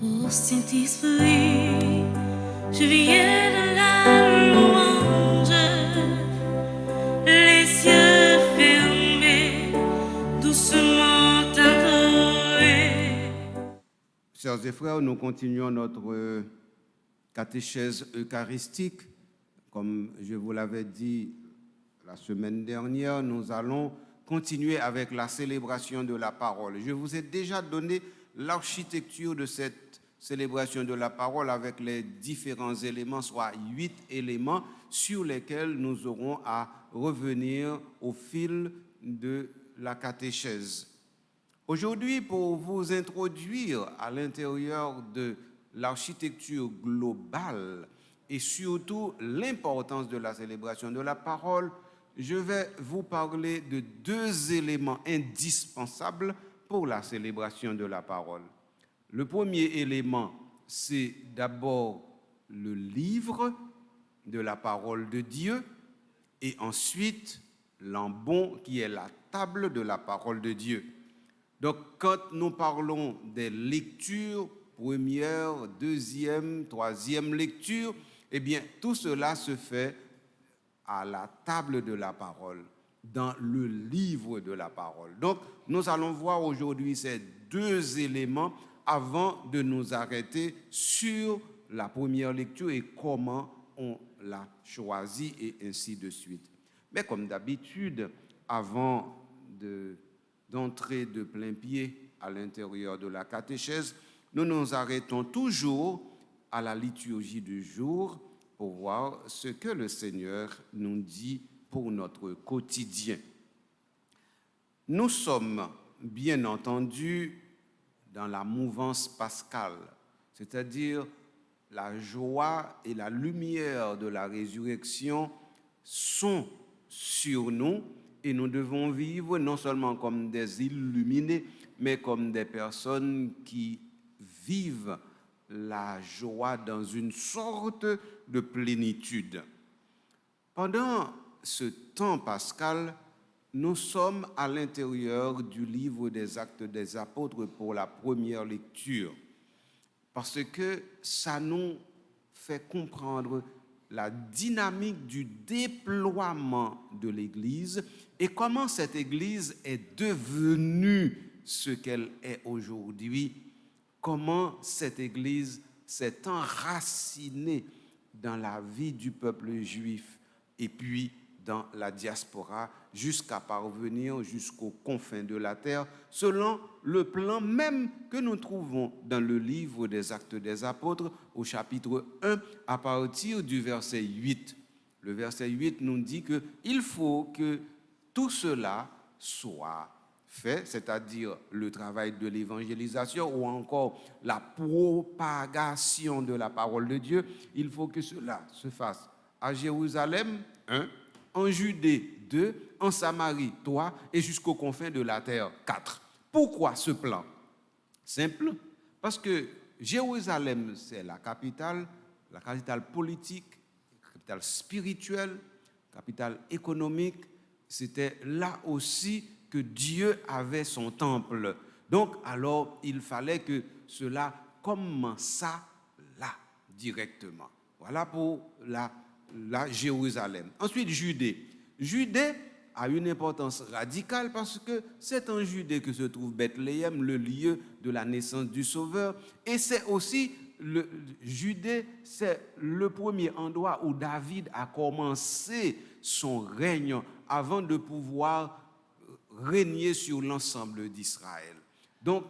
Ô Saint-Esprit, je viens de la louange, les yeux fermés, doucement adorés. Chers et frères, nous continuons notre catéchèse eucharistique. Comme je vous l'avais dit la semaine dernière, nous allons continuer avec la célébration de la parole. Je vous ai déjà donné l'architecture de cette célébration de la parole avec les différents éléments, soit 8 éléments sur lesquels nous aurons à revenir au fil de la catéchèse. Aujourd'hui, pour vous introduire à l'intérieur de l'architecture globale et surtout l'importance de la célébration de la parole, je vais vous parler de 2 éléments indispensables pour la célébration de la parole. Le premier élément, c'est d'abord le livre de la parole de Dieu et ensuite l'ambon qui est la table de la parole de Dieu. Donc, quand nous parlons des lectures, première, deuxième, troisième lecture, eh bien, tout cela se fait à la table de la parole, dans le livre de la parole. Donc, nous allons voir aujourd'hui ces 2 éléments avant de nous arrêter sur la première lecture et comment on l'a choisi et ainsi de suite. Mais comme d'habitude, avant d'entrer de plein pied à l'intérieur de la catéchèse, nous nous arrêtons toujours à la liturgie du jour pour voir ce que le Seigneur nous dit pour notre quotidien. Nous sommes bien entendu dans la mouvance pascale, c'est-à-dire la joie et la lumière de la résurrection sont sur nous et nous devons vivre non seulement comme des illuminés, mais comme des personnes qui vivent la joie dans une sorte de plénitude. Pendant ce temps pascal, nous sommes à l'intérieur du livre des Actes des Apôtres pour la première lecture, parce que ça nous fait comprendre la dynamique du déploiement de l'Église et comment cette Église est devenue ce qu'elle est aujourd'hui, comment cette Église s'est enracinée dans la vie du peuple juif et puis dans la diaspora jusqu'à parvenir jusqu'aux confins de la terre, selon le plan même que nous trouvons dans le livre des Actes des Apôtres au chapitre 1 à partir du verset 8. Le verset 8 nous dit qu'il faut que tout cela soit fait, c'est-à-dire le travail de l'évangélisation ou encore la propagation de la parole de Dieu. Il faut que cela se fasse à Jérusalem, 1, en Judée, 2, en Samarie, 3, et jusqu'aux confins de la terre, 4. Pourquoi ce plan? Simple, parce que Jérusalem, c'est la capitale politique, la capitale spirituelle, la capitale économique. C'était là aussi que Dieu avait son temple. Donc, alors, il fallait que cela commençât là, directement. Voilà pour la Jérusalem. Ensuite, Judée. Judée a une importance radicale parce que c'est en Judée que se trouve Bethléem, le lieu de la naissance du Sauveur. Et c'est aussi, Judée, c'est le premier endroit où David a commencé son règne avant de pouvoir régner sur l'ensemble d'Israël. Donc,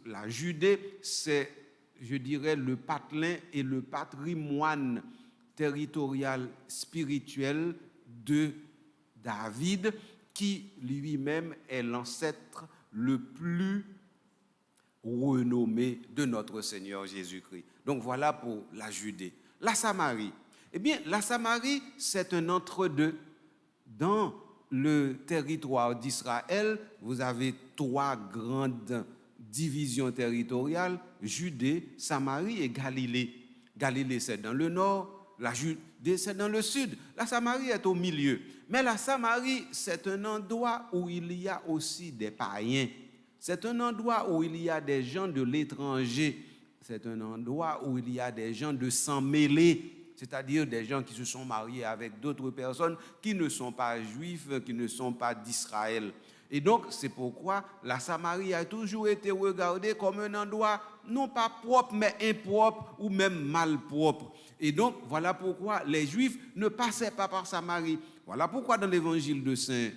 la Judée, c'est, je dirais, le patelin et le patrimoine territorial spirituel de David, qui lui-même est l'ancêtre le plus renommé de notre Seigneur Jésus-Christ. Donc voilà pour la Judée. La Samarie. Eh bien, la Samarie, c'est un entre-deux. Dans le territoire d'Israël, vous avez 3 grandes divisions territoriales, Judée, Samarie et Galilée. Galilée, c'est dans le nord, la Judée, c'est dans le sud. La Samarie est au milieu. Mais la Samarie, c'est un endroit où il y a aussi des païens. C'est un endroit où il y a des gens de l'étranger c'est un endroit où il y a des gens de sang mêlé, c'est-à-dire des gens qui se sont mariés avec d'autres personnes qui ne sont pas juifs, qui ne sont pas d'Israël. Et donc, c'est pourquoi la Samarie a toujours été regardée comme un endroit non pas propre, mais impropre ou même malpropre. Et donc, voilà pourquoi les Juifs ne passaient pas par Samarie. Voilà pourquoi dans l'évangile de Saint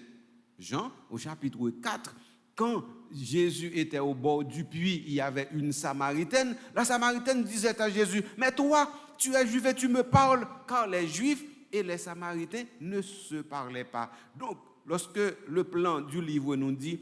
Jean, au chapitre 4, quand Jésus était au bord du puits, il y avait une Samaritaine. La Samaritaine disait à Jésus, « Mais toi, tu es juif et tu me parles », car les Juifs et les Samaritains ne se parlaient pas. Donc, lorsque le plan du livre nous dit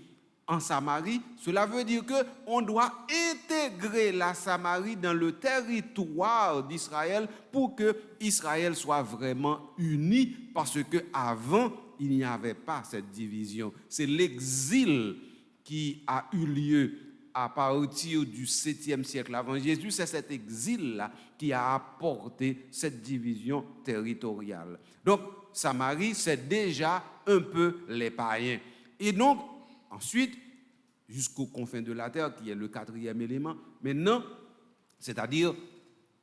en Samarie, cela veut dire qu'on doit intégrer la Samarie dans le territoire d'Israël pour que Israël soit vraiment uni, parce qu'avant, il n'y avait pas cette division. C'est l'exil qui a eu lieu à partir du 7e siècle avant Jésus. C'est cet exil-là qui a apporté cette division territoriale. Donc, Samarie, c'est déjà un peu les païens. Et donc, ensuite, jusqu'aux confins de la terre, qui est le 4e élément, maintenant, c'est-à-dire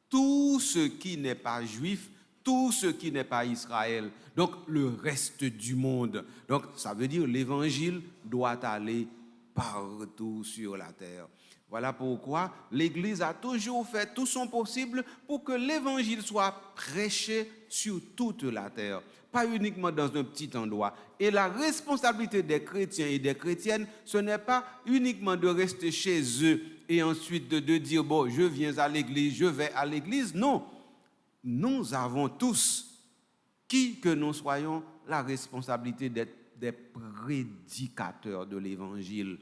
tout ce qui n'est pas juif, tout ce qui n'est pas Israël, donc le reste du monde. Donc, ça veut dire l'évangile doit aller partout sur la terre. Voilà pourquoi l'Église a toujours fait tout son possible pour que l'évangile soit prêché sur toute la terre, pas uniquement dans un petit endroit. Et la responsabilité des chrétiens et des chrétiennes, ce n'est pas uniquement de rester chez eux et ensuite de dire, bon, je viens à l'église, je vais à l'église. Non, nous avons tous, qui que nous soyons, la responsabilité d'être des prédicateurs de l'évangile.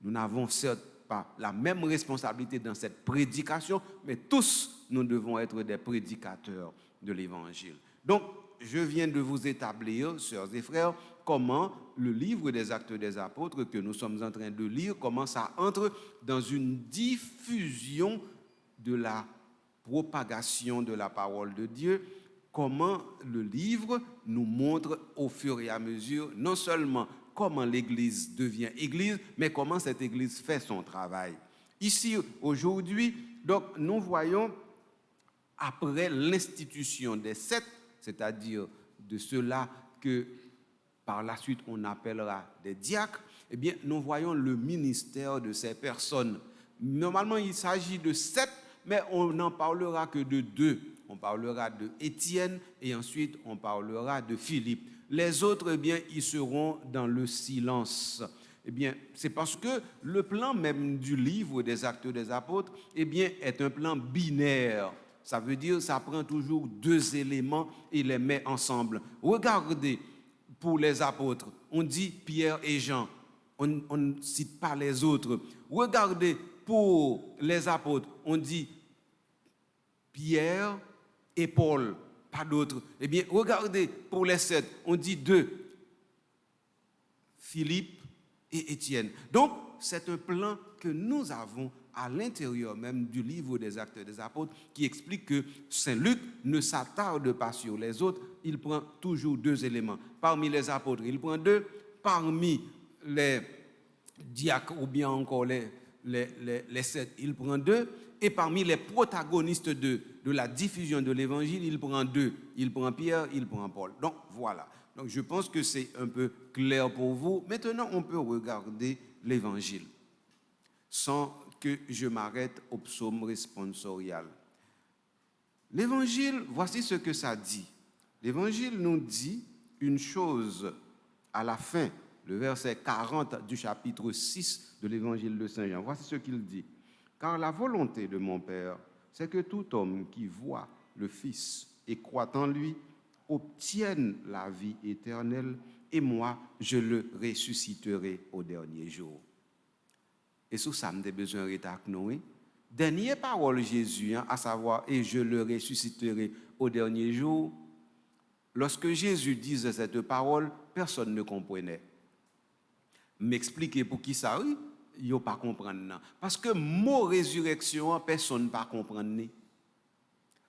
Nous n'avons certes pas la même responsabilité dans cette prédication, mais tous, nous devons être des prédicateurs de l'évangile. Donc, je viens de vous établir, sœurs et frères, comment le livre des Actes des Apôtres que nous sommes en train de lire, comment ça entre dans une diffusion de la propagation de la parole de Dieu, comment le livre nous montre au fur et à mesure, non seulement comment l'Église devient Église, mais comment cette Église fait son travail. Ici, aujourd'hui, donc, nous voyons, après l'institution des 7, c'est-à-dire de ceux-là que par la suite on appellera des diacres, eh bien, nous voyons le ministère de ces personnes. Normalement, il s'agit de 7, mais on n'en parlera que de 2. On parlera de Étienne et ensuite on parlera de Philippe. Les autres, eh bien, ils seront dans le silence. Eh bien, c'est parce que le plan même du livre des Actes des Apôtres, eh bien, est un plan binaire. Ça veut dire que ça prend toujours 2 éléments et les met ensemble. Regardez, pour les apôtres, on dit Pierre et Jean. On ne cite pas les autres. Regardez, pour les apôtres, on dit Pierre et Paul, pas d'autres. Eh bien, regardez, pour les 7, on dit 2, Philippe et Étienne. Donc, c'est un plan que nous avons à l'intérieur même du livre des Actes des Apôtres qui explique que Saint Luc ne s'attarde pas sur les autres, il prend toujours 2 éléments. Parmi les apôtres, il prend 2, parmi les diacres ou bien encore les 7, il prend 2, et parmi les protagonistes de la diffusion de l'évangile, il prend 2. Il prend Pierre, il prend Paul. Donc voilà. Donc je pense que c'est un peu clair pour vous. Maintenant, on peut regarder l'évangile sans que je m'arrête au psaume responsorial. L'évangile, voici ce que ça dit. L'évangile nous dit une chose à la fin, le verset 40 du chapitre 6 de l'évangile de Saint Jean. Voici ce qu'il dit. Car la volonté de mon Père, c'est que tout homme qui voit le Fils et croit en lui obtienne la vie éternelle, et moi, je le ressusciterai au dernier jour. Et sous ça, nous avons besoin de nous. Dernière parole Jésus, à savoir, et je le ressusciterai au dernier jour. Lorsque Jésus disait cette parole, personne ne comprenait. M'expliquer pour qui ça, oui, il ne pas comprendre. Parce que mot résurrection, personne ne va comprendre.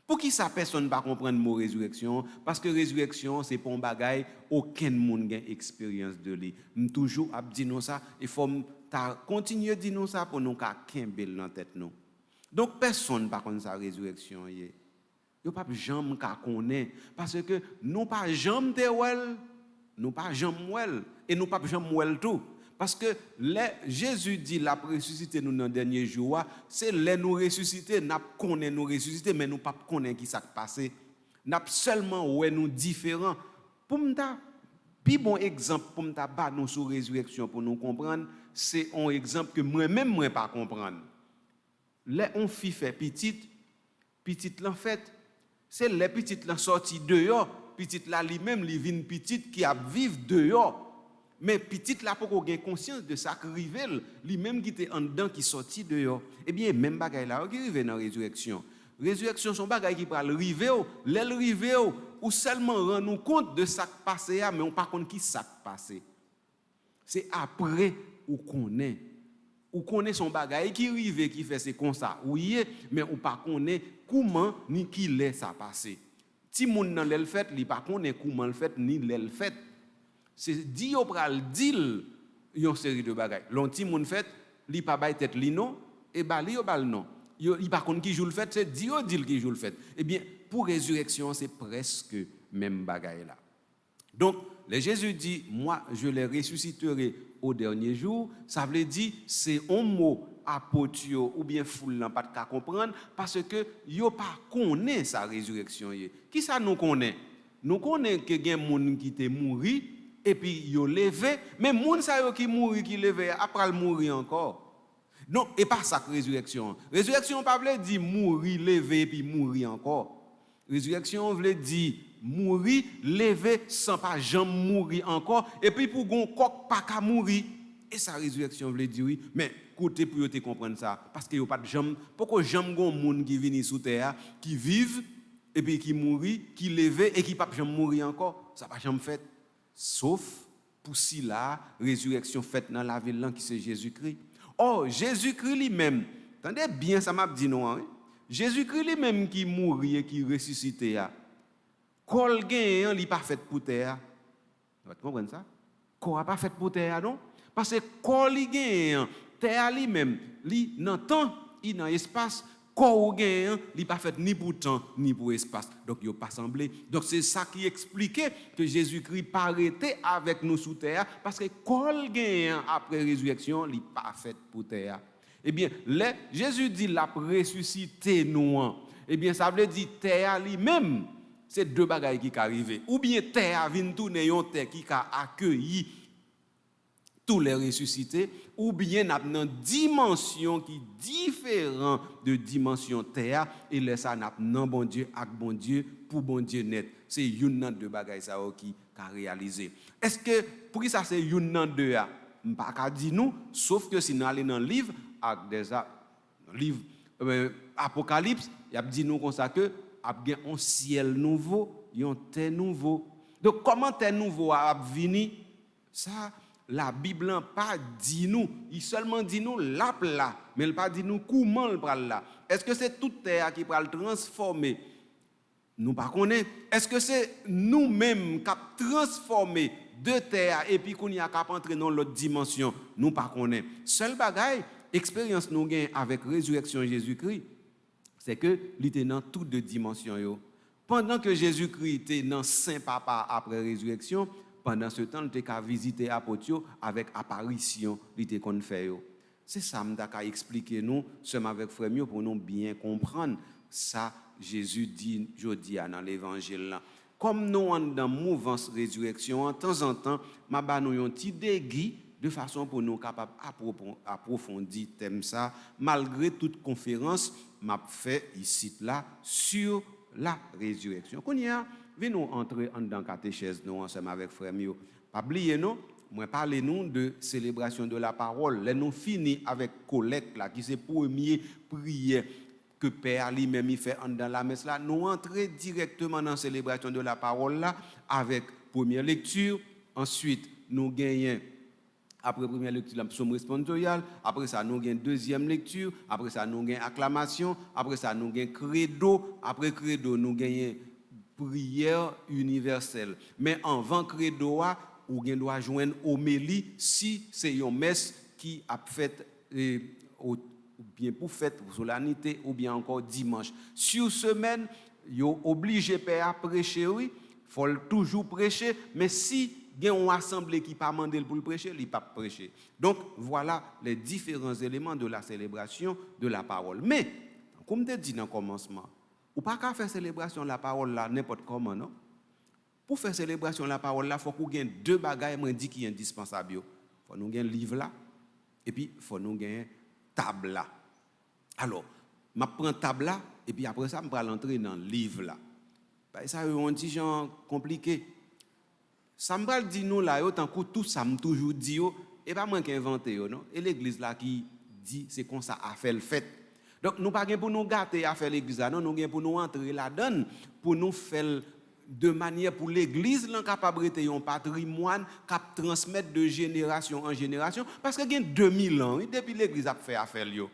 Pour qui ça, personne ne va comprendre mot résurrection? Parce que résurrection, c'est pour un bagage, aucun monde n'a expérience de lui. Toujours à dire ça, il faut continuer à dire ça pour nous qu'à Kimbel dans tête nous. Donc personne par contre sa résurrection yé. Yo pas jamais ka connaît parce que nous pas jamais te wel, nous pas jamais wel et nous pas jamais wel tout. Parce que Jésus dit la ressuscité nous dans le dernier jour, c'est les nous ressusciter, n'a connaît nous ressusciter mais nous pas connaît qui ça passé. N'a seulement ouais nous différents. Pour m'ta puis bon exemple pour m'ta ba nous sur résurrection pour nous comprendre, c'est un exemple que moi-même moi pas comprendre. Les on fi fait petite là en fait, c'est les petites là sorti dehors, petite là lui-même li vinn petite qui a vivre dehors. Mais petite là pour qu'on ait conscience de ça qui rive lui-même qui était en dedans qui sorti dehors. Eh bien même bagaille là qui rive dans résurrection. Résurrection son bagaille qui pral rive l'aile rive ou seulement rend nous compte de ça qui passé mais on pas compte qui ça qui passé. C'est après ou connaît son bagaille qui rive qui fait c'est comme ça. Oui, mais on pas connaît comment ni qui l'est ça passé. Si moun nan l'el fait, li pas connaît comment le fait ni l'el fait. C'est dit au pral dit une série de bagages. L'anti moun fait, li pa bay tête li non et ba li yo bal non. Il pas connait qui joue le fait, c'est dit qui joue le fait. Eh bien, pour résurrection, c'est presque même bagaille là. Donc, le Jésus dit moi je les ressusciterai au dernier jour, ça veut dire c'est un mot apotio ou bien foule n'a pas de comprendre parce que yo pas connaît sa résurrection. Qui ça nous connaît? Nous connaît que gen moun qui te mouri et puis yo levé mais moun sa yo qui mouri qui levé après mourir encore. Non, et pas ça résurrection. Résurrection pas veut dire mourir levé et puis mourir encore. Résurrection veut dire mourir levé sans pas jamais mourir encore et puis pour gon coq pas ka mourir. Et sa résurrection veut dire oui, mais côté pour te comprendre ça parce que yo pas de jambe pourquoi jambe gon monde qui vient sous terre qui vivent et puis qui mourir, qui levé et qui pas jamais mourir encore, ça pas jamais fait. Sauf pour si la résurrection faite dans la ville là qui c'est Jésus-Christ. Oh, Jésus-Christ lui-même, attendez bien ça m'a dit non hein? Jésus-Christ lui-même qui mourit et qui ressuscité a. Kol gen li pas fait pour terre. Vous comprenez ça? Kol pas fait pour terre non? Parce que kol li gen terre lui-même, li nan temps, il dans espace corps gain li pas fait ni pour temps ni pour espace donc il pas semblé donc c'est ça qui expliquait que Jésus-Christ pas arrêté avec nous sous terre parce que corps gain après résurrection li pas fait pour terre. Eh bien Jésus dit la ressuscité nous eh bien ça veut dire terre lui-même c'est deux bagailles qui arrivé ou bien terre vient tourner yon terre qui a accueilli tous les ressuscités, ou bien dans une dimension qui est différente de dimension terre, et laisse ça dans bon Dieu, avec bon Dieu, pour bon Dieu net. C'est une de bagaille ça qui a réalisé. Est-ce que, pour qui ça c'est une de ya? Je ne peux pas dire nous, sauf que si nous allons dans le livre, Apocalypse, il y a dit nous comme ça que, il y a un ciel nouveau, il y a un terre nouveau. Donc, comment terre nouveau a venu? Ça, la Bible n'a pas dit nous, il seulement dit nous là, mais il pas dit nous comment le pral là. Est-ce que c'est toute terre qui pral transformer? Nous pas connaît. Est-ce que c'est nous-mêmes qui transformer de terre et puis qu'on y a qu'à entrer dans l'autre dimension? Nous pas connaît. Seul bagaille, expérience nous gain avec résurrection Jésus-Christ, c'est que il était dans toutes deux dimensions yo. Pendant que Jésus-Christ était dans Saint Papa après résurrection, pendant ce temps, il était visiter Apotio avec apparition, il était qu'on fait. C'est ça que expliquer nous, sommes avec frère Mio pour nous bien comprendre ça Jésus dit jodi dans l'évangile là. Comme nous en dans mouvance résurrection, en temps, m'a ba nous un petit dégui de façon pour nous capable approfondir thème ça malgré toute conférence m'a fait ici là sur la résurrection. Qu'on y a venons entrer dans catéchèse nous ensemble avec frère Mio. Pas oublier non, moi parler nous de célébration de la parole. Là nous fini avec collecte là qui c'est premier prière que Père lui-même il fait dans la messe là. Nous entrer directement dans célébration de la parole là avec première lecture, ensuite nous gagnons après première lecture la psaume responsorial, après ça nous gagnons deuxième lecture, après ça nous gagnons acclamation, après ça nous gagnons credo, après credo nous gagnons prière universelle. Mais avant credo ou gen doit joindre homélie si c'est une messe qui a fait ou bien pour fête, pour solennité, ou bien encore dimanche. Sur semaine, yo obligé père à prêcher, oui, faut toujours prêcher, mais si il y a une assemblée qui pas mandé pour le prêcher, il pas prêcher. Donc voilà les différents éléments de la célébration de la parole. Mais comme je dit dans le commencement, ou pas qu'à faire célébration de la parole là n'importe comment, non? Pour faire célébration de la parole là, faut qu'on ait deux bagages qui sont indispensables. Il faut nous gagner livre là et puis il faut nous gagner table là. Alors, je prends table là et puis après ça je vais entrer dans le livre là. Ça c'est un petit genre compliqué. Ça me dit nous là, tant que tout ça me toujours dit et pas moi qui inventé non. Et l'église là qui dit c'est comme ça a fait le fait. Donc nous pas pour nous gâter à faire l'église là, non, nous pour nous entrer là-dedans pour nous faire de manière pour l'église là capable être un patrimoine cap transmettre de génération en génération parce que gain 2000 ans depuis l'église a fait affaire yo.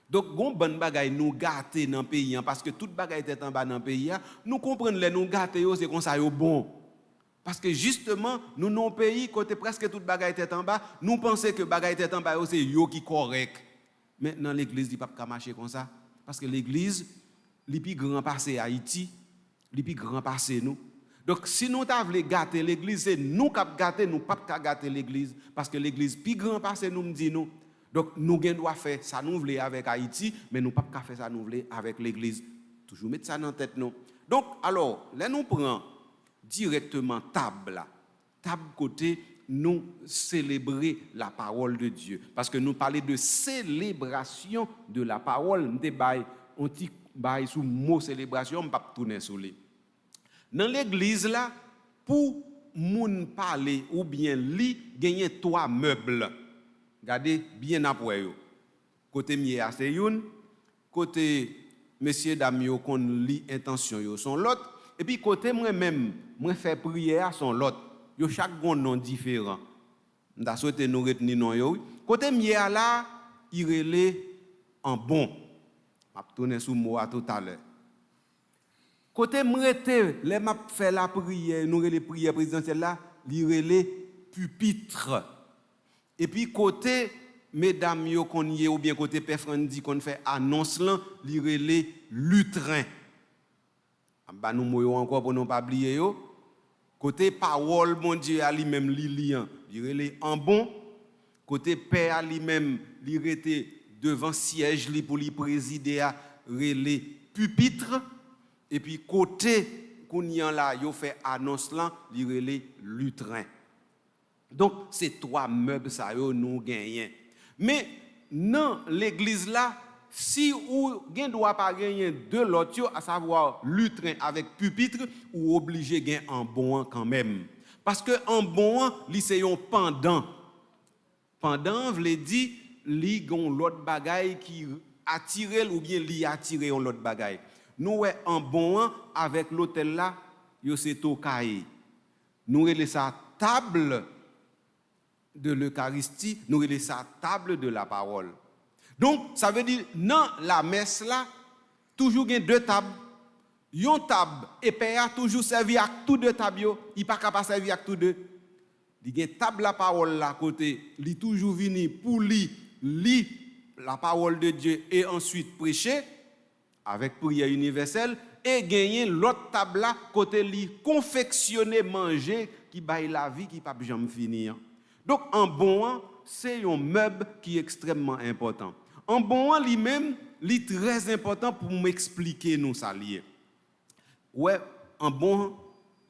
Donc gon bonne bagaille nous gâter dans pays parce que toute bagaille était en bas dans pays nous comprendre les nous gâter yo c'est comme ça yo bon. Parce que justement, nous, nos pays, côté presque toute bagaille était en bas, nous pensons que bagaille était en bas, c'est yo qui correct. Maintenant, l'église n'est pas marcher comme ça. Parce que l'église, les plus grand passé Haïti, les plus grand passé nous. Donc, si nous voulons gâter l'église, c'est nous qui gâter, nous pas gâter l'église. Parce que l'église, plus grand passé nous, me dit nous. Donc, nous devons faire ça, nous voulons avec Haïti, mais nous pas faire ça, nous voulons avec l'église. Toujours mettre ça dans la tête, nous. Donc, alors, là, nous prenons directement table côté nous célébrer la parole de Dieu parce que nous parler de célébration de la parole on petit bail sous mot célébration on pas tourner sur lui dans l'église là pour moun parler ou bien li gagner trois meubles regardez bien après yo côté mié c'est une côté messieurs dames yo kon li intention yo sont l'autre et puis côté moi-même, moi faire prière son l'autre. Yo chaque gon nom différent. M'ta souhaité nous retenir non yo. Côté mière là, il relait en bon. M'a tourner sous mot à tout à l'heure. Côté m'rete, les m'a fait la prière, nous relais prière présidentielle là, il relait pupitre. Et puis côté mesdames yo qu'on y ou bien côté père Frandi qu'on fait annonce là, il relait lutrin. Ba nous moyo encore pour nous pas oublier yo côté parole mon Dieu à lui-même li liant il en bon côté père à lui-même il était devant siège li pour lui présider à relé pupitre et puis côté kounyan là yo fait annonce là il relé lutrin. Donc c'est trois meubles ça yo nous gagner mais dans l'église là si ou gen doit pas gagner deux l'autre à savoir lutrin avec pupitre ou obligé gain en bon quand même parce que en bon li c'est un pendant veut dire li gon l'autre bagaille qui attire ou bien li attirer on l'autre bagaille nous en bon avec l'hôtel là yo c'est tokaye nous relé ça table de l'eucharistie nous relé ça table de la parole. Donc, ça veut dire, dans la messe là, toujours il y a deux tables. Une table, et père a toujours servi à tous deux tables, il n'est pas capable de servir à tous deux. Il y a une table la parole là, côté, il est toujours venu pour lire la parole de Dieu et ensuite prêcher, avec prière universelle, et gagner l'autre table là, côté, il confectionner, manger, qui baille la vie, qui ne peut jamais finir. Donc, en bon, c'est un meuble qui est extrêmement important. En bon lui-même, il est très important pour m'expliquer nous ça lié. Ouais, en bon,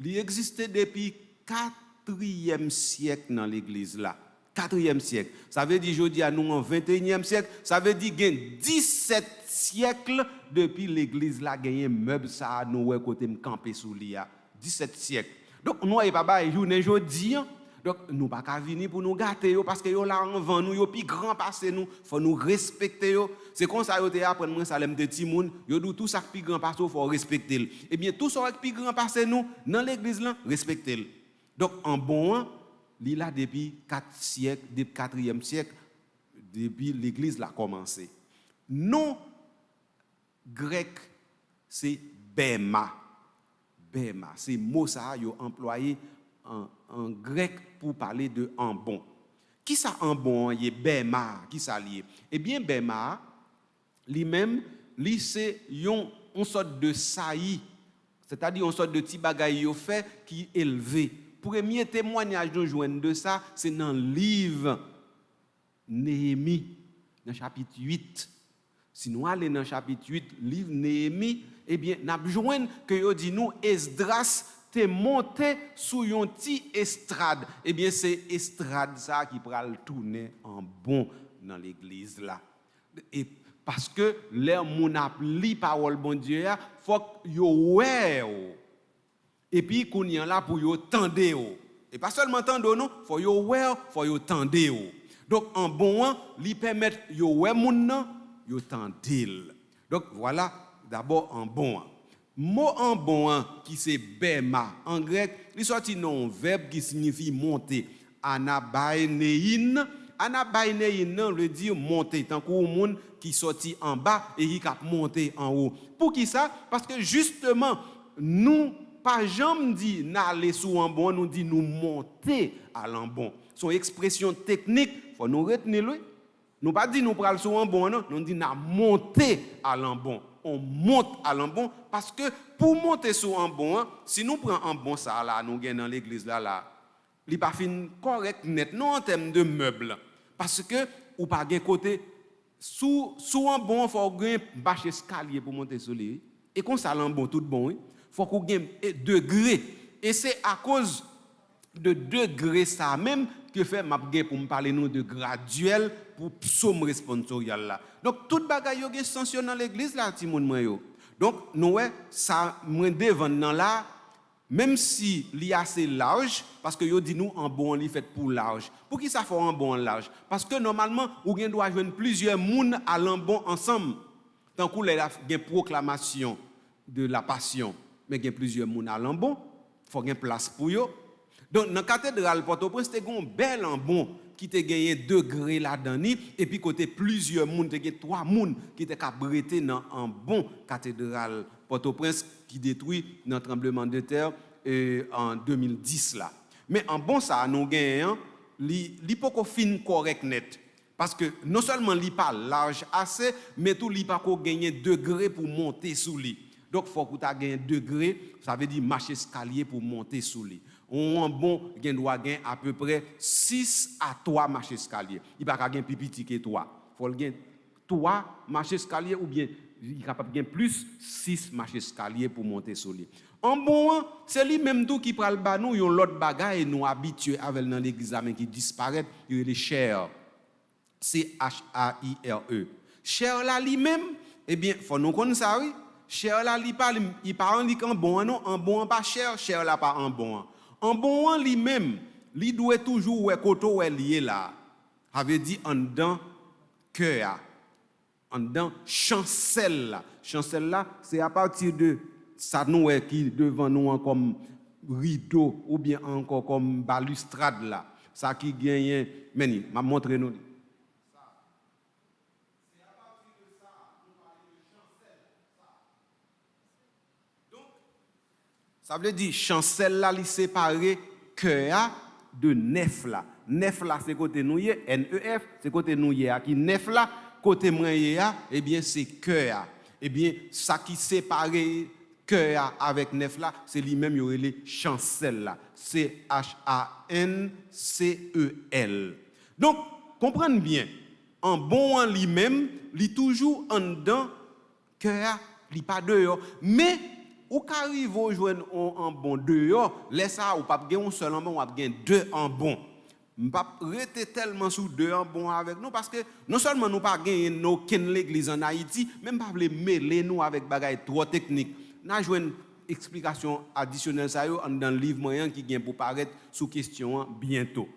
il existait depuis 4e siècle dans l'église là. 4e siècle. Ça veut dire aujourd'hui à nous en 21e siècle, ça veut dire qu'il y a 17 siècles depuis l'église là gagné meuble ça nous côté me camper sous lia. 17 siècles. Donc nous et papa journée aujourd'hui. Donc, nous ne pouvons pas venir pour nous gâter, parce que nous là avant nous, nous plus grand passé nous, faut nous respecter. C'est comme ça que nous apprenons moi Salem de Timoun, nous dit tout ça qui plus grand passé, il faut respecter. Eh bien, tout ça qui plus grand passé nous, dans l'église, là, respecter. Donc, en bon, il est là depuis 4 siècles, depuis 4e siècle, depuis l'église a commencé. Non grec, c'est bema. Bema, c'est mot ça, ils ont employé en grec pour parler de en bon. Qui ça en bon, y est bema, qui ça lié? Eh bien bema, lui-même, lui c'est une sorte de saillie, c'est-à-dire une sorte de petit bagaille yo fait qui est élevé. Premier témoignage nous joignent de ça, c'est dans le livre Néhémie, dans le chapitre 8. Si nous allons dans le chapitre 8, livre Néhémie, eh bien, nous avons que yo dit nous Esdras t'es monté sous une petite estrade. Eh bien, c'est estrade ça qui pral tourner en bon dans l'église là. Et parce que les moun a li parole bon Dieu, faut yo wè. Et puis qu'on y en là pour yo tande. Et pas seulement tande non, faut yo wè, faut yo tande. Donc en bon li permettre yo wè moun nan, yo tande. Donc voilà d'abord en bon. Mot en bon qui c'est bema en grec, il sorti non verbe qui signifie monter. Anabainein. Anabainein veut dire monter. Tant qu'un monde qui sorti en bas et qui cap monter en haut. Pour qui ça? Parce que justement nous pas jamais dit n'aller sous en bon, nous dit nous monter à l'en-bon. Son expression technique, faut nous retenir lui. Nous pas dit nous pral sous en bon non, nous dit n'a monter à l'en-bon. On monte à l'en-bon parce que pour monter sur un bon, si nous prenons un bon ça là, nous gagnons dans l'église là, il pas fin correct net non en termes de meubles parce que ou pas gain côté sous un bon faut gain bâche escalier pour monter sur lui et comme ça l'en-bon tout bon, faut qu'on gain degré et c'est à cause de degré ça même que fait m'a pour me parler nous de graduel pour psaume responsorial là. Donc toute bagaille yo gen sanction dans l'église là ti moun moi yo. Donc nous ça moins devant dans là même si li assez large parce que yo dit nous en bon li fait pour large. Pour qui ça fait en bon large? Parce que normalement ou gen doit joindre plusieurs moun à l'en-bon ensemble. Tant qu'on la gen proclamation de la passion, mais gen plusieurs moun à l'en-bon, faut gen place pour yo. Donc dans la cathédrale Port-au-Prince c'était un bel en-bon qui te gagné degré là-dedans et puis côté plusieurs monde te gagné 3 monde qui te cabrité dans un bon cathédrale Port-au-Prince qui détruit dans tremblement de terre en 2010 là. Mais en bon ça nous gagnons li pas fin correct net parce que non seulement li pas large assez mais tout li pas gagner degré pour monter sous lui. Donc faut que tu aies gagné degré, ça veut dire marcher escalier pour monter sous lui. On bon gen doit gain à peu près 6 à 3 marches escalier. Il pas gain plus petit que 3. Faut gain 3 marches escalier ou bien il capable gain plus 6 marches escalier pour monter sur lui. En bon, c'est lui même tout qui pral ba nous yon l'autre bagaille nous habitués avec dans l'église qui disparaît, il est cher. C H A I R E. Cher là lui-même, eh bien faut nous connaître ça oui. Cher là il pas en dit qu'en bon non, en bon pas cher, cher là pas en bon. En bon lui-même, lui doit toujours ouais koto ouais lié là. Avait dit en dedans cœur, en dedans chancelle là. Chancelle là, c'est à partir de ça nous qui devant nous comme rideau ou bien encore comme balustrade là. Ça qui gagne meni, m'a montré nous. Ça veut dire chancelle là li séparé cœur de nef là. Nef là c'est côté nous NEF, c'est côté nous qui nef là côté moi eh bien c'est cœur. Eh bien ça qui séparé cœur avec nef là, c'est lui-même y aurait les chancelle là. C H A N C E L. Donc comprenez bien, en bon en lui-même, li toujours en dedans cœur, li pas dehors, mais ou qu'arrive au joindre en bon dehors, laisse ça ou pas gagner un seul en bon, ou pas gagner 2 en bon. M'pas rester tellement sous 2 en bon avec nous parce que non seulement nous pas gagner nos ken l'église en Haïti, même pas les mêler nous avec bagaille trop technique. N'a joindre explication additionnelle ça yo dans le livre moyen qui vient pour paraître sous question bientôt.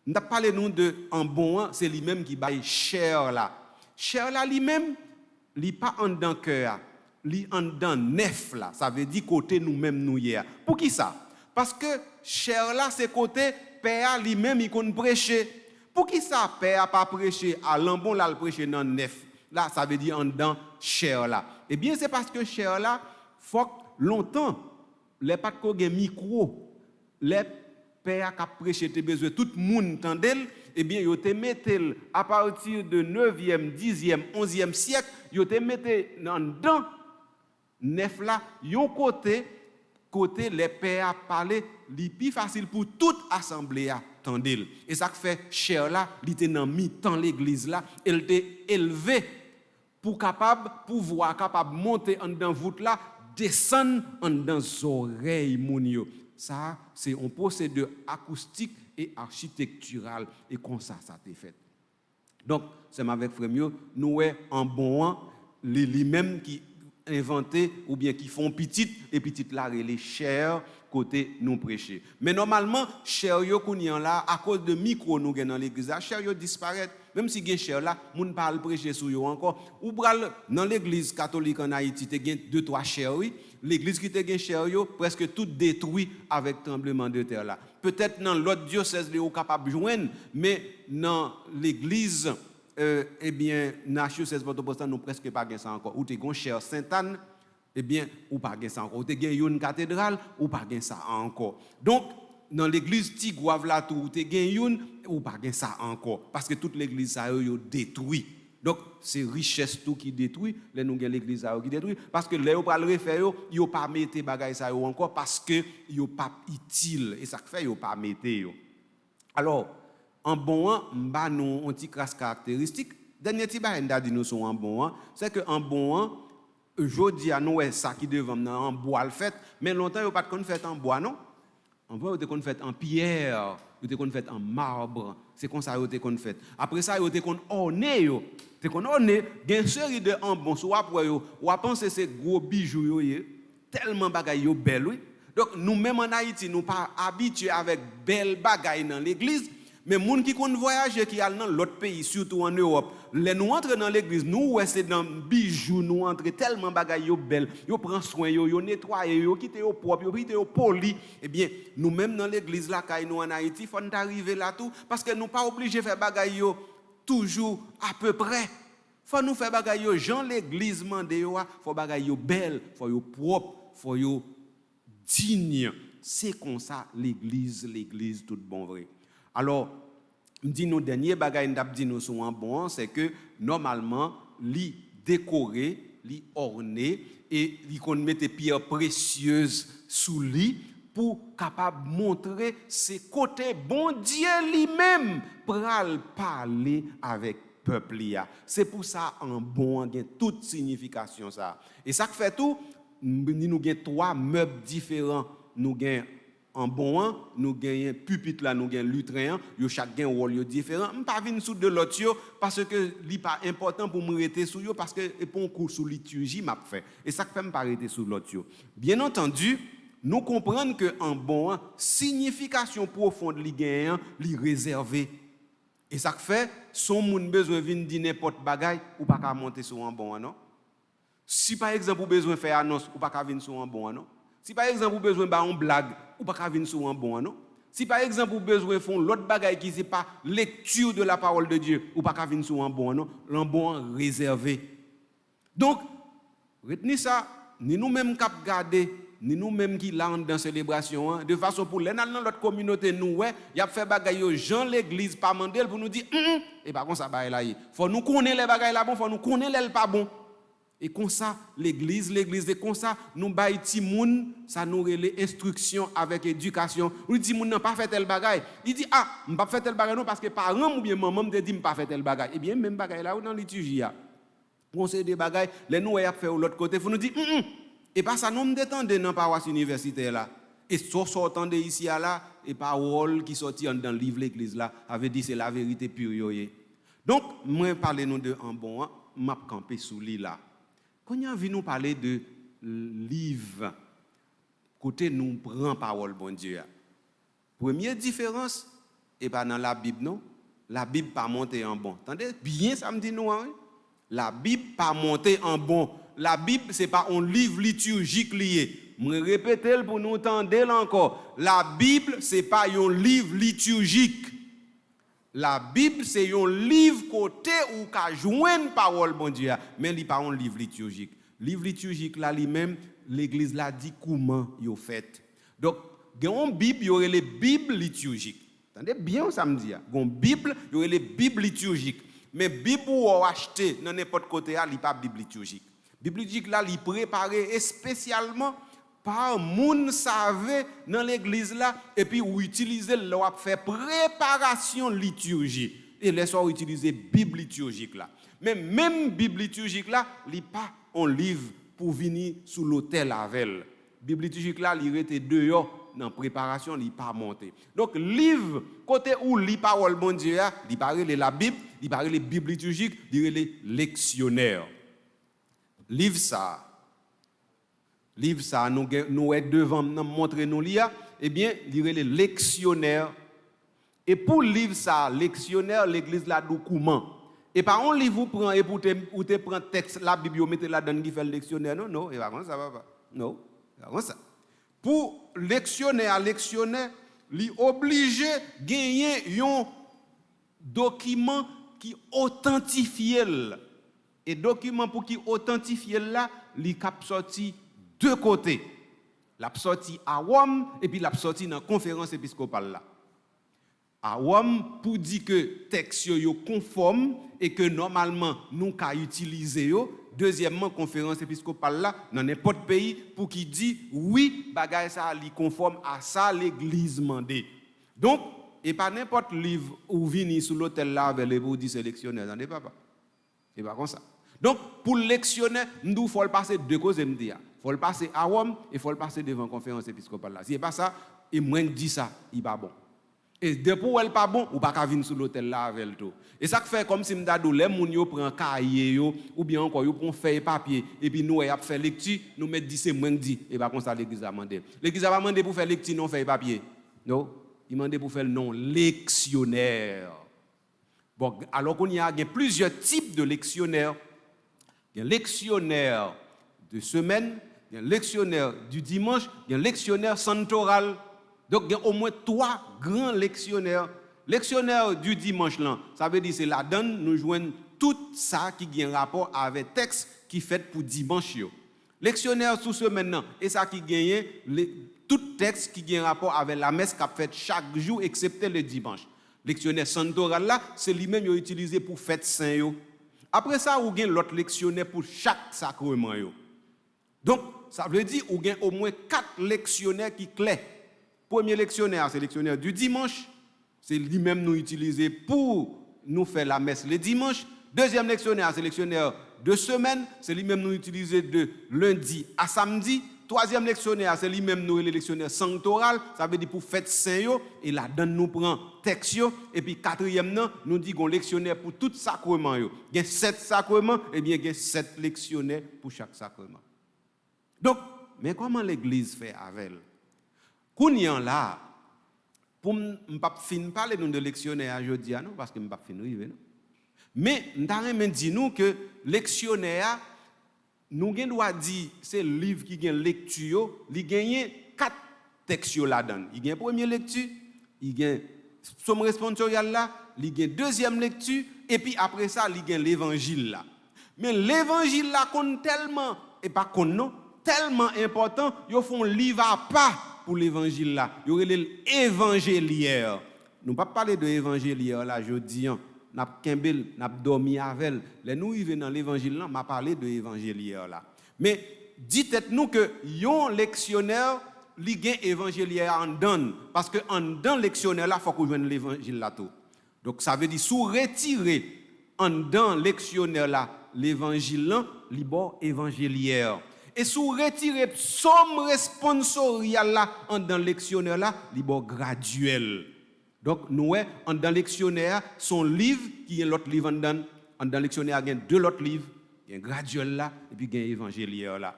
N'a parlé nous de en bon, c'est lui-même qui bail cher là. Cher là lui-même, li pas en dedans cœur. Li en dedans nef là, ça veut dire côté nous-mêmes nous hier. Pour qui ça? Parce que cher là c'est côté père lui-même il connaît prêcher. Pour qui ça père pas prêcher à l'embon là le prêcher dans nef. Là ça veut dire en dedans cher là. Eh bien c'est parce que cher là faut longtemps les pas de micro, les père qui a prêché te besoin tout le monde tendel, eh bien yo te mettel à partir de 9e, 10e, 11e siècle, yo te mettel dans neuf là, yon côté les pères parler, li plus facile pour toute assemblée à tendel. Et ça fait cher là, li te nan mi-temps l'église là, elle te élevé pour pouvoir capable monter en dans voûte là, descendre en dans oreilles moun yo. Ça c'est un procédé acoustique et architectural et comme ça t'est fait. Donc c'est avec frère nous en bon les mêmes qui inventé ou bien qui font petite et petite là les chers côté nous prêcher. Mais normalement cher yo kounyan là à cause de micro nous dans l'église là cher yo disparaît même si gen cher là moun pas le prêcher sur yo encore ou bral dans l'église catholique en Haïti te gen 2-3 cher oui l'église qui te gen cher yo presque tout détruit avec tremblement de terre là peut-être dans l'autre diocèse les capable joindre mais dans l'église eh bien, dans diocèse Port-au-Prince, nous presque pas gain ça encore. Ou te gon cher Sainte-Anne, eh bien, ou pas gain ça encore. Ou te gain une cathédrale, ou pas gain ça encore. Donc, dans l'église Tigouave là tout, ou te gain une, ou pas gain ça encore. Parce que toute l'église ça yo détruit. Donc, c'est richesse tout qui détruit, les nous gain l'église ça qui détruit parce que les yo pas le refaire yo pas mettre bagay ça yo encore parce que yo pas utile et ça fait yo pas mettre yo. Alors en bon m'ba nous un petit crasse caractéristique dernier petit bain dit nous sont en bon c'est que en bon aujourd'hui à nous ça qui devant en bois le fait mais longtemps yo pas de fait en bois non en bois yo te fait en pierre yo te fait en marbre c'est comme ça yo te fait après ça yo te orné yo te orné gain série de en bon soit après yo ou penser c'est gros bijoux yo tellement bagay yo belle oui donc nous même en Haïti nous pas habitués avec belle bagay dans l'église. Mais moun qui kon voyager qui allent dans l'autre pays surtout en Europe, les nous entre dans l'église, nous c'est dans bijoux, nous entre tellement bagay yo belle, yo prend soin yo nettoyer yo quitter yo propre, yo quitter yo poli. Eh bien, nous même dans l'église là kay nous en Haïti, faut arriver là tout parce que nous pas obligé faire bagay yo toujours à peu près. Faut nous faire bagay yo Jean l'église mande yo, faut bagay yo belle, faut yo propre, faut yo digne. C'est comme ça l'église tout bon vrai. Alors, dit nos derniers bagages n'dap dit nous sont en bon, c'est que normalement li décoré, li orné et li kon mette pierres précieuses sous lit pour capable montrer ses côtés bon Dieu lui-même pral parler avec peuple là. C'est pour ça en bon gain toute signification ça. Et ça fait tout nous gain 3 meubles différents, nous gain en bon nous gagnons pupitre là nous gagnons lutrin yo chaque gain rôle différent on pas venir sous de l'autre parce que li pas important pour me rester sous yo parce que pour un cours sous liturgie m'a fait et ça fait me pas rester sous l'autre bien entendu nous comprendre que en bon signification profonde li gagnant li réservé et ça fait son moun besoin venir dire n'importe bagaille ou pas ka monter sur un bon non si par exemple vous besoin faire annonce ou pas ka venir sur un bon non si par exemple vous besoin ba on blague ou pas ka venir sur un bon non si par exemple vous besoin font l'autre bagaille qui c'est pas lecture de la parole de Dieu ou pas ka venir sur un bon non l'un bon réservé donc retenez ça ni nous même cap garder ni nous même qui là dans célébration de façon pour les dans l'autre communauté nous y a fait bagaille yo Jean l'église pas mandel pour nous dire et pas comme ça bagaille là faut nous connaître les bagaille là bon faut nous connaître les pas bon. Et comme ça, l'église, et comme ça, nous baillons ti moun, ça nous relève instruction avec éducation. Ou dit moun n'a pas fait tel bagay. Il dit m'pas fait tel bagay non parce que parents ou bien maman me dit m'pas fait tel bagay. Eh bien même bagay là ou dans liturgie a. Conseil des bagay, les nous y a fait de l'autre côté, faut nous dire et pas ça nous me détendre dans paroisse universitaire là. Et sortant de ici à là et parole qui sorti dans le livre l'église là avait dit c'est la vérité pure. Donc moi parler nous de en bon m'a camper sous lit là. Quand on vient nous parler de livre, côté nous prend parole bon Dieu. Première différence, et pas dans la Bible non, la Bible pas monter en bon. Attendez, bien ça me dit nous hein? La Bible pas monter en bon. La Bible c'est pas un livre liturgique lié. Me répéter pour nous entendre encore. La Bible c'est pas un livre liturgique. La Bible, c'est un livre côté où qu'a joindre parole bon Dieu, mais il pas un livre liturgique. Livre liturgique là lui-même, l'église l'a dit comment yo fait. Donc une Bible, il y aurait les Bibles liturgiques. Attendez bien ça me dit. Une Bible, il y aurait les Bibles liturgiques. Mais Bible ou acheter dans n'importe côté, il n'y a pas Bible liturgique. Bible liturgique là, il préparé spécialement par moun savait dans l'église là et puis ou utiliser leur faire préparation liturgie et les soir utiliser Bible liturgique là. Mais même Bible liturgique là, il pas un livre pour venir sous l'autel avec. Bible liturgique là, il était dehors dans préparation, il pas monté. Donc livre côté où lit parole bon Dieu, il parle la Bible, il parle les Bible liturgique, il les lectionnaires. Livre ça nous est devant nous montrer nous lire, eh bien, lire les lectionnaires. Et pour livre ça, lectionnaire, l'église là document. Et par un livre vous prend et pour te prend texte la Bible vous mettez là dedans qui fait le lectionnaire non, et pas comme ça papa. Non, pas comme ça. Pour lectionnaire, li obligé gagner un document qui authentifie. Et document pour qui authentifie là, li cap sorti deux côtés. La sorti à Rome et puis la sorti dans la conférence épiscopale là. À Rome pour dire que texte yo conforme et que normalement nous ka utiliser yo. Deuxièmement, conférence épiscopale là dans n'importe pays pour qui dit oui, bagay ça li conforme à ça l'église mandé. Donc et pas n'importe livre ou vini sous l'autel là avec les pour dire sélectionner, attendez papa. C'est pas comme ça. Donc pour lectionner, nous faut le passer deux causes me dire. Faut le passer à Rome et faut le passer devant la conférence épiscopale là. Si c'est pas ça, et moi dit ça, il pas bon. Et depuis elle pas bon, ou pas ka venir sur l'hôtel là avec tout. Et ça fait comme si m'dadou les moun yo prend cahier yo ou bien encore yo prend feuille papier et puis nous y a fait lecture, nous mettre dit c'est moi dit et pas comme ça l'église a demandé. L'église a pas demandé pour faire lecture non feuille papier. Non, il demandé pour faire le nom lectionnaire. Bon, alors qu'on y a plusieurs types de lectionnaires. Il y a un lectionnaire de semaine, il y a un lectionnaire du dimanche, il y a un lectionnaire santoral. Donc, il y a au moins 3 grands lectionnaires. Lectionnaire du dimanche, là, ça veut dire que c'est la donne, nous joignons tout ça qui a un rapport avec le texte qui est fait pour dimanche. Lectionnaire sous semaine, et ça qui gagne tout texte qui a un rapport avec la messe qui a fait chaque jour, excepté le dimanche. Lectionnaire santoral, là, c'est lui-même utilisé pour fête saint. Après ça, vous avez l'autre lectionnaire pour chaque sacrement. Donc, ça veut dire que vous avez au moins 4 lectionnaires qui clés. Premier lectionnaire, c'est le lectionnaire du dimanche. C'est lui-même nous utiliser pour nous faire la messe le dimanche. Deuxième lectionnaire, c'est le lectionnaire de semaine. C'est lui-même nous utiliser de lundi à samedi. Troisième lectionnaire, c'est lui-même nous le lectionnaire sanctoral. Ça veut dire pour fête saint. Et là-dedans, nous prenons texte. Et puis quatrième, nous dit qu'on lectionnaire pour tout sacrement. Il y a 7 sacrements, et bien il y a 7 lectionnaires pour chaque sacrement. Donc, mais comment l'église fait avec elle? Kounyan là, pour ne pas parler de lectionnaire aujourd'hui, non, parce que je ne pas finir. Mais nous avons dit nous que lectionnaire, nous doit dire c'est le livre qui gagne lecture, il gagne 4 textes là-dedans. Il gagne première lecture, il gagne somme responsorial là, il gagne deuxième lecture, et puis après ça, il gagne l'évangile là. Mais l'évangile là compte tellement, et pas compte non, tellement important, ils font livre à part. Pour l'évangile là, il y aurait l'évangéliaire. Nous ne pas parler de l'évangéliaire là, je dis, n'a dormi avec elle. Les nous y venons dans l'évangile là, m'a parlé de l'évangéliaire là. Mais dites-nous que yon lectionnaire li gen évangéliaire en donne parce que en dans lectionnaire là faut qu'on joigne l'évangile là tout. Donc ça veut dire sous retirer en dans lectionnaire là l'évangile là, li bon évangéliaire. Et sous retirer somme responsoriale là en dans lectionnaire là, li bon graduel. Donc nous en dans lectionnaire son livre qui est l'autre livre en dans lectionnaire il y a 2 autres livres, il y a un graduel là et puis il y a un évangéliaire là.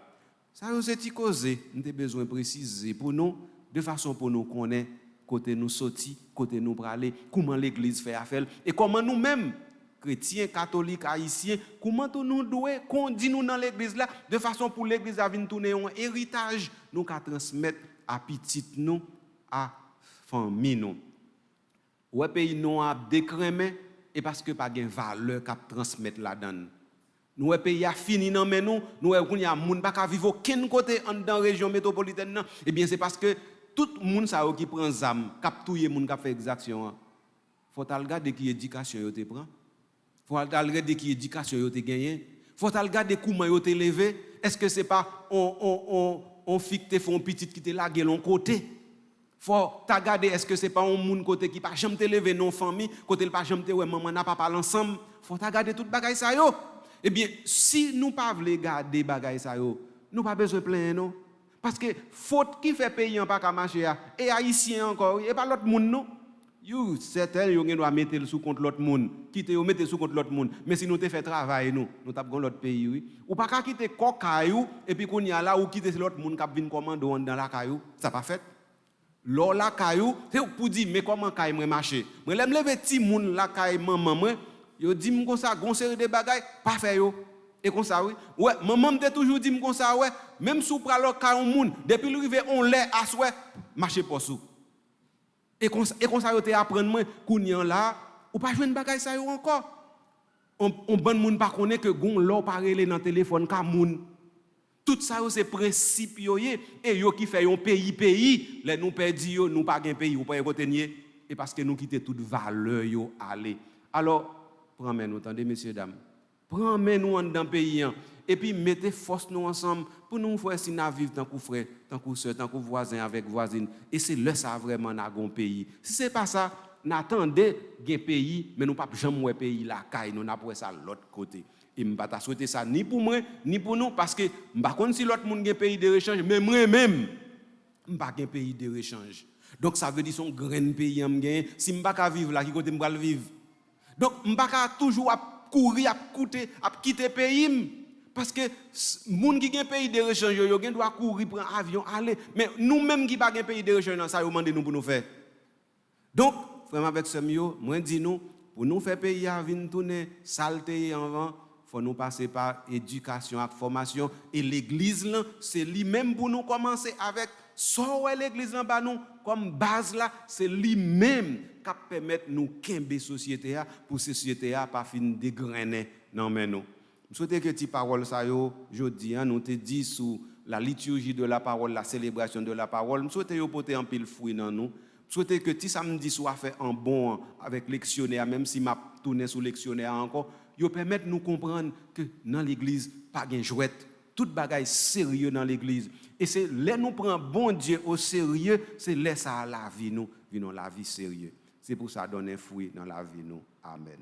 Ça nous est causé, nous avons besoin de préciser pour nous de façon pour nous connaître côté nous sorti, côté nous praler, comment l'église fait affaire et comment nous-mêmes chrétiens, catholiques, haïtiens, comment nous devons conduire nous dans l'église là, de façon pour l'église à venir tourner un héritage, nous qu'à transmettre à petit nous, à famille nous. Ouais, pays nous a décrémé, et parce que pas de valeur qu'à transmettre là-dedans. Nous pays a fini dans mais nous y a moun pas vivre aucun côté dans la région métropolitaine, et bien c'est parce que tout le monde qui prend zam, cap touyer moun qui fait exaction, faut regarder qui éducation yo te prend. Faut regarder qui éducation yo te gagné. Faut regarder comment yo te levé. Est-ce que c'est pas on fixe te font petit qui te lagué l'on côté? Faut regarder est-ce que c'est pas un monde côté qui pas jamais te levé non famille, côté pas jamais te ouais maman n'a papa ensemble. Faut regarder toute bagaille ça yo. Eh bien, si nous pas voulons garder bagaille ça yo, nous pas besoin plaindre non. Parce que faute qui fait pays en pas qu'à marcher et haïtien encore et pas l'autre monde non. You certains yo doit mettre sous contre l'autre monde, quitter yo mettre sous contre l'autre monde. Mais si nous te fait travail nous t'a gon l'autre pays oui. Ou pas qu'à quitter kokayou et puis qu'on y a là ou quitter l'autre monde qui vinn commando dans la caillou, ça pas fait. L'or la caillou, c'est pour dire mais comment caille moi marcher. Moi l'aime lever petit monde la caille maman moi, yo dit m comme ça gon série de bagaille, pas fait yo. Et comme ça oui. Ouais, maman me toujours dit comme ça ouais, même sous pral caille monde, depuis l'arrivée on lait à souhait, marcher pour sous. Et comme ça yo te apprendre moi kounyan là, ou pas joindre bagaille ça yo encore. On bon monde pas connaît que gon l'or parler dans téléphone ka moun. Tout ça c'est principe yo et yo qui fait un pays les nous perdi yo nous pas gain pays ou pas côté nier et parce que nous quitter toute valeur yo aller. Alors prends nous entendez messieurs dames. Prends nous dans pays et puis mettez force nous ensemble pour nous faire si nous vivre tant que frère, tant que sœur, tant que voisin avec voisine et c'est là ça vraiment n'a gon pays. Si c'est pas ça, n'attendez gain pays mais nous pas jamais pays la caille nous n'a pour ça l'autre côté. Et je ne vais pas souhaiter ça ni pour moi, ni pour nous, parce que je ne sais pas si l'autre monde a un pays de rechange, mais moi-même, je n'ai pas un pays de rechange. Donc ça veut dire son grand pays, si je ne peux pas vivre là, qui côté je vais vivre. Donc je ne peux pas toujours courir, quitter le pays. Parce que les gens qui ont un pays de rechange, ils doivent courir, prendre un avion, aller. Mais nous-mêmes qui n'avons pas un pays de rechange, ça, ils demandent nous pour nous faire. Donc, vraiment avec ce mieux, moi dis nous, pour nous faire pays à venir tourner, saleté en vent, il faut nous passer par éducation et formation. Et l'église, c'est lui-même pour nous commencer avec ça l'église là nous comme base là, c'est lui-même qui permet nous qu'ember société pour société pas fin dégrainer non mais nous. Je souhaite que ces paroles ça yo jodi nous te dit sous la liturgie de la parole, la célébration de la parole. Je souhaite yo porter un pile fruit dans nous. Je souhaite que ti samedi soit fait en bon avec lectionnaire même si m'a tourné sous lectionnaire encore. Yo permettre nous comprendre que dans l'église pas gain jouette, toute bagaille sérieux dans l'église et c'est là nous prend bon Dieu au sérieux, c'est là ça la vie nous, la vie sérieux. C'est pour ça donner fruit dans la vie nous. Amen.